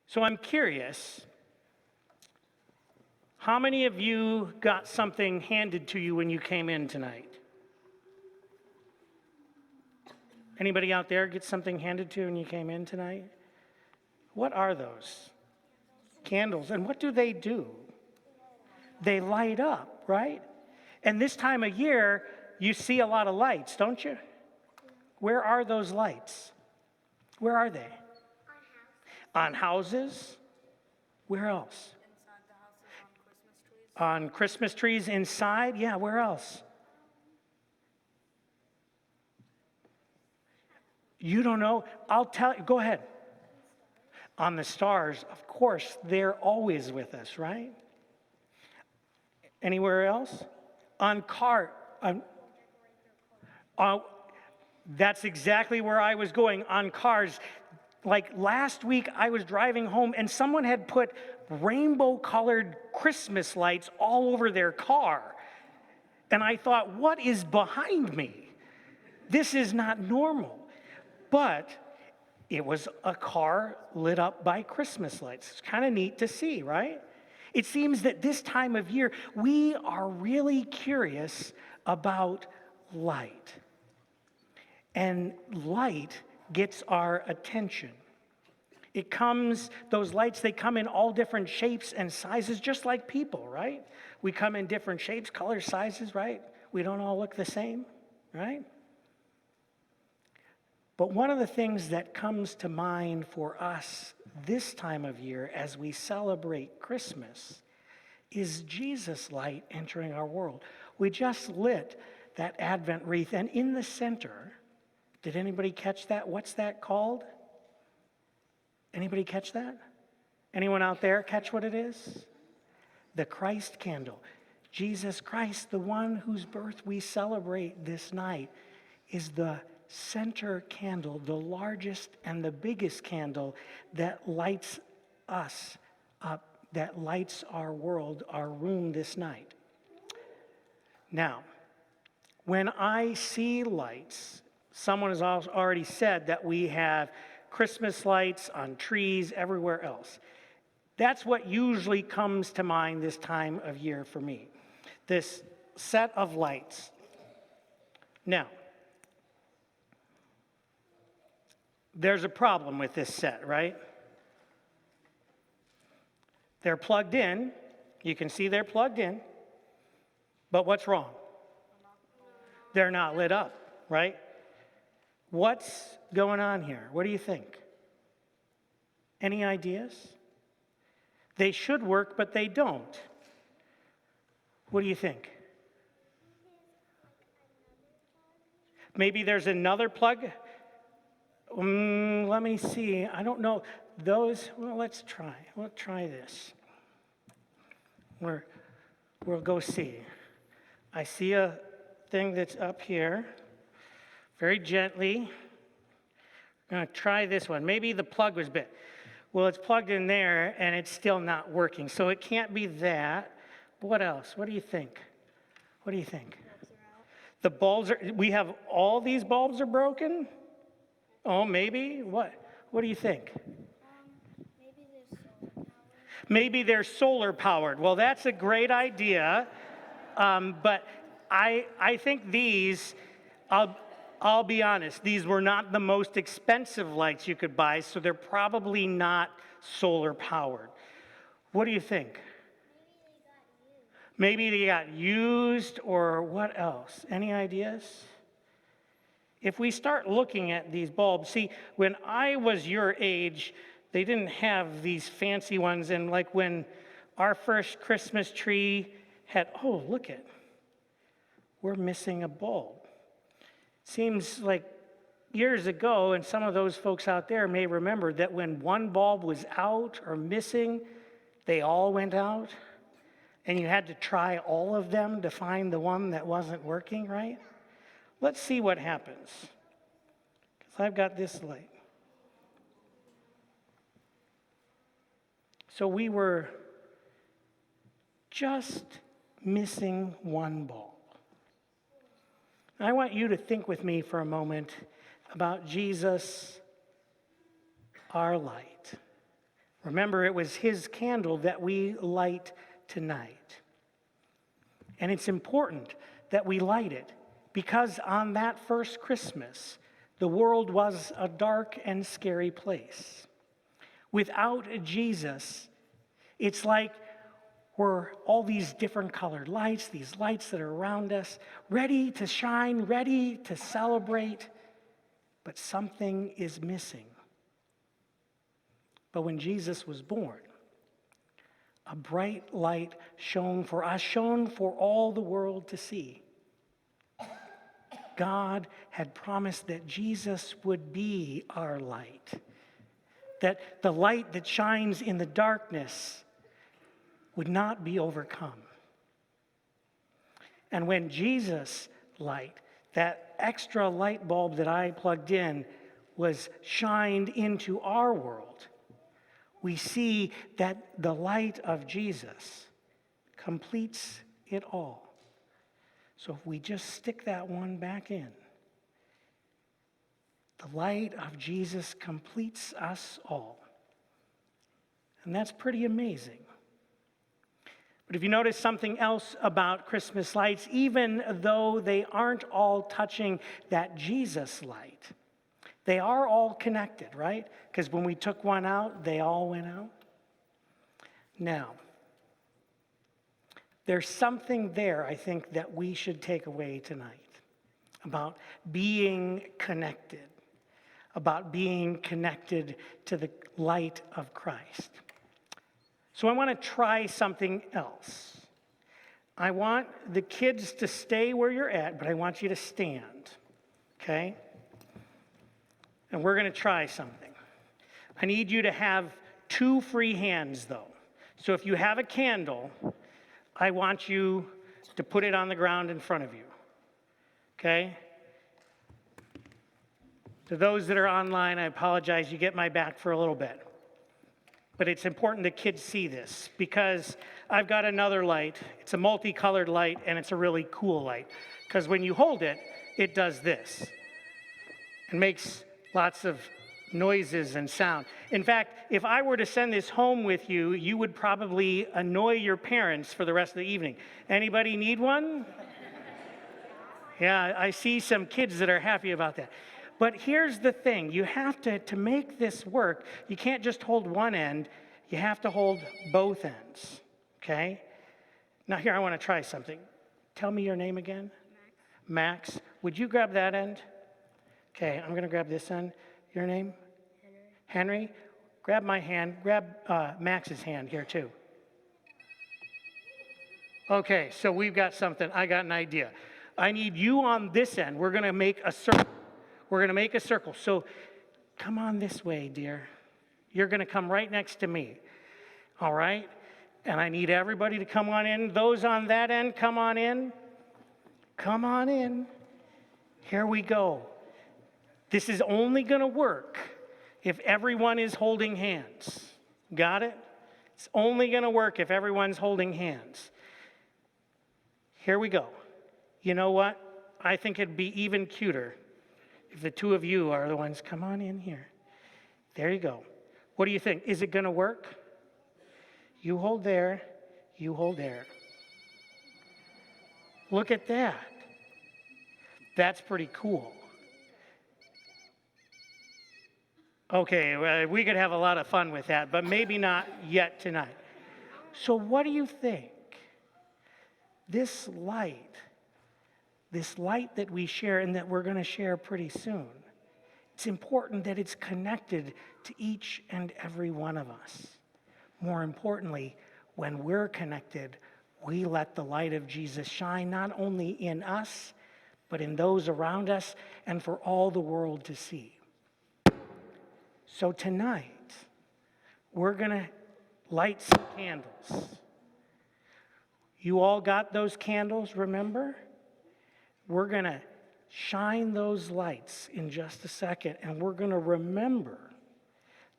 So I'm curious, how many of you got something handed to you when you came in tonight? Anybody out there get something handed to you when you came in tonight? What are those? Candles. And what do? They light up, right? And this time of year, you see a lot of lights, don't you? Where are those lights? Where are they? On houses. Where else? Inside the houses, on Christmas trees. On Christmas trees inside? Yeah, where else? You don't know? I'll tell you. Go ahead. On the stars, of course, they're always with us, right? Anywhere else? On that's exactly where I was going, on cars. Like last week, I was driving home and someone had put rainbow-colored Christmas lights all over their car. And I thought, what is behind me? This is not normal. But it was a car lit up by Christmas lights. It's kind of neat to see, right? It seems that this time of year, we are really curious about light. And light gets our attention. Those lights, they come in all different shapes and sizes, just like people, right? We come in different shapes, colors, sizes, right? We don't all look the same, right? But one of the things that comes to mind for us this time of year as we celebrate Christmas is Jesus' light entering our world. We just lit that Advent wreath, and in the center, did anybody catch that? What's that called? Anybody catch that? Anyone out there catch what it is? The Christ candle. Jesus Christ, the one whose birth we celebrate this night, is the center candle, the largest and the biggest candle that lights us up, that lights our world, our room this night. Now, when I see lights, someone has already said that we have Christmas lights on trees everywhere else. That's what usually comes to mind this time of year for me, this set of lights. Now, there's a problem with this set, right? They're plugged in. You can see they're plugged in. But what's wrong? They're not lit up, right? What's going on here? What do you think? Any ideas? They should work, but they don't. What do you think? Maybe there's another plug? Let me see. I don't know. Let's try. We'll try this. We'll go see. I see a thing that's up here. Very gently. I'm going to try this one. Maybe the plug was bit. Well, it's plugged in there, and it's still not working. So it can't be that. What else? What do you think? What do you think? The bulbs we have all these bulbs are broken? Oh, maybe? What? What do you think? Maybe they're solar powered. Well, that's a great idea. But I think these, I'll be honest, these were not the most expensive lights you could buy, so they're probably not solar powered. What do you think? Maybe they got used, or what else? Any ideas? If we start looking at these bulbs, see, when I was your age, they didn't have these fancy ones, and like when our first Christmas tree had, oh, look it, we're missing a bulb. Seems like years ago, and some of those folks out there may remember that when one bulb was out or missing, they all went out, and you had to try all of them to find the one that wasn't working, right? Let's see what happens, because I've got this light. So we were just missing one bulb. I want you to think with me for a moment about Jesus, our light, Remember, it was his candle that we light tonight. And it's important that we light it because on that first Christmas, the world was a dark and scary place. Without Jesus, it's like we're all these different colored lights, these lights that are around us, ready to shine, ready to celebrate, but something is missing. But when Jesus was born, a bright light shone for us, shone for all the world to see. God had promised that Jesus would be our light, that the light that shines in the darkness would not be overcome. And when Jesus' light, that extra light bulb that I plugged in, was shined into our world, we see that the light of Jesus completes it all. So if we just stick that one back in, the light of Jesus completes us all. And that's pretty amazing. But if you notice something else about Christmas lights, even though they aren't all touching that Jesus light, they are all connected, right? Because when we took one out, they all went out. Now, there's something there, I think, that we should take away tonight about being connected, to the light of Christ. So I want to try something else. I want the kids to stay where you're at, but I want you to stand, okay? And we're going to try something. I need you to have 2 free hands, though. So if you have a candle, I want you to put it on the ground in front of you, okay? To those that are online, I apologize. You get my back for a little bit. But it's important that kids see this because I've got another light. It's a multicolored light, and it's a really cool light. Because when you hold it, it does this. It makes lots of noises and sound. In fact, if I were to send this home with you, you would probably annoy your parents for the rest of the evening. Anybody need one? Yeah, I see some kids that are happy about that. But here's the thing. You have to make this work, you can't just hold one end. You have to hold both ends, okay? Now here, I want to try something. Tell me your name again. Max. Would you grab that end? Okay, I'm going to grab this end. Your name? Henry. Grab my hand. Grab Max's hand here, too. Okay, so we've got something. I got an idea. I need you on this end. We're going to make a circle. We're going to make a circle. So come on this way, dear. You're going to come right next to me. All right? And I need everybody to come on in. Those on that end, come on in. Come on in. Here we go. This is only going to work if everyone is holding hands. Got it? It's only going to work if everyone's holding hands. Here we go. You know what? I think it'd be even cuter if the 2 of you are the ones. Come on in here. There you go. What do you think? Is it going to work? You hold there. You hold there. Look at that. That's pretty cool. Okay, we could have a lot of fun with that, but maybe not yet tonight. So what do you think? This light that we share and that we're going to share pretty soon, it's important that it's connected to each and every one of us. More importantly, when we're connected, we let the light of Jesus shine not only in us, but in those around us and for all the world to see. So tonight, we're going to light some candles. You all got those candles, remember? We're going to shine those lights in just a second, and we're going to remember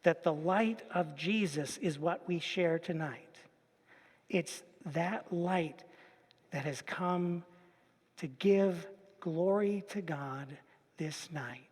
that the light of Jesus is what we share tonight. It's that light that has come to give glory to God this night.